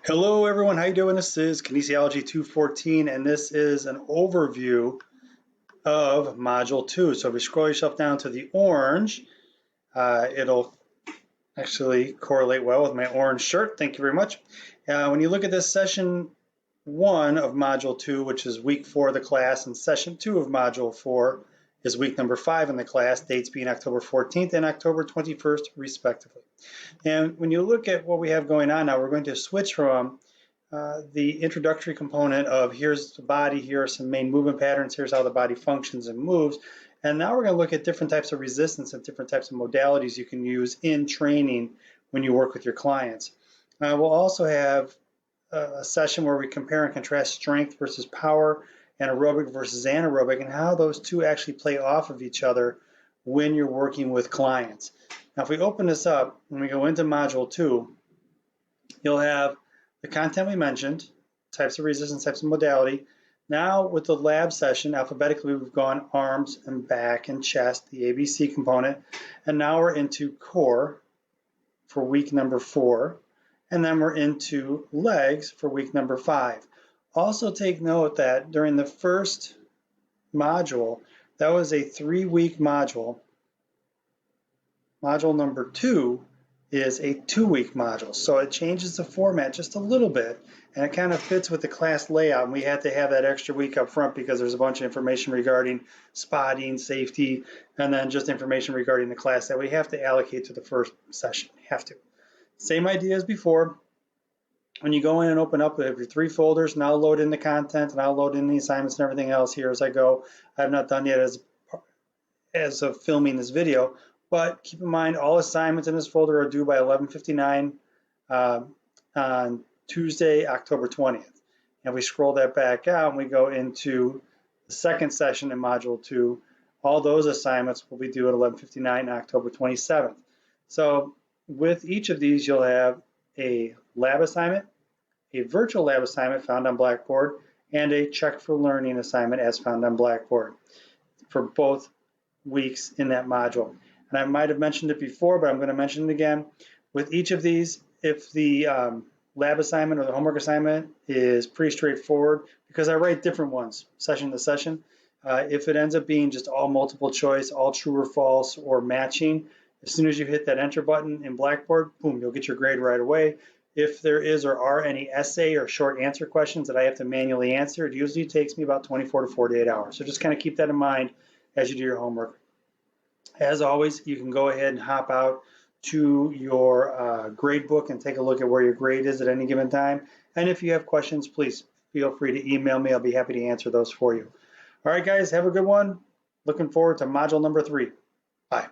Hello everyone, how you doing? This is KIN214 and this is an overview of Module 2. So if you scroll yourself down to the orange, it'll actually correlate well with my orange shirt. Thank you very much. When you look at this session 1 of Module 2, which is week 4 of the class, and session 2 of Module 4 is week number 5 in the class, dates being October 14th and October 21st, respectively. And when you look at what we have going on now, we're going to switch from the introductory component of here's the body, here are some main movement patterns, here's how the body functions and moves. And now we're going to look at different types of resistance and different types of modalities you can use in training when you work with your clients. We'll also have a session where we compare and contrast strength versus power and aerobic versus anaerobic and how those two actually play off of each other when you're working with clients. Now, if we open this up and we go into Module 2, you'll have the content we mentioned, types of resistance, types of modality. Now with the lab session, alphabetically we've gone arms and back and chest, the ABC component, and now we're into core for week number 4, and then we're into legs for week number 5. Also take note that during the first module, that was a 3-week module. Module number 2 is a 2-week module. So it changes the format just a little bit, and it kind of fits with the class layout. And we had to have that extra week up front because there's a bunch of information regarding spotting, safety, and then just information regarding the class that we have to allocate to the first session. We have to. Same idea as before. When you go in and open up, we have your 3 folders, and I'll load in the content, and I'll load in the assignments and everything else here as I go. I have not done yet as of filming this video. But keep in mind, all assignments in this folder are due by 11:59 on Tuesday, October 20th. And we scroll that back out and we go into the second session in Module 2. All those assignments will be due at 11:59 on October 27th. So with each of these, you'll have a lab assignment, a virtual lab assignment found on Blackboard, and a check for learning assignment as found on Blackboard for both weeks in that module. And I might have mentioned it before, but I'm going to mention it again. With each of these, if the lab assignment or the homework assignment is pretty straightforward, because I write different ones session to session, if it ends up being just all multiple choice, all true or false, or matching, as soon as you hit that enter button in Blackboard, boom, you'll get your grade right away. If there is or are any essay or short answer questions that I have to manually answer, it usually takes me about 24 to 48 hours. So just kind of keep that in mind as you do your homework. As always, you can go ahead and hop out to your grade book and take a look at where your grade is at any given time. And if you have questions, please feel free to email me. I'll be happy to answer those for you. All right, guys, have a good one. Looking forward to module number 3. Bye.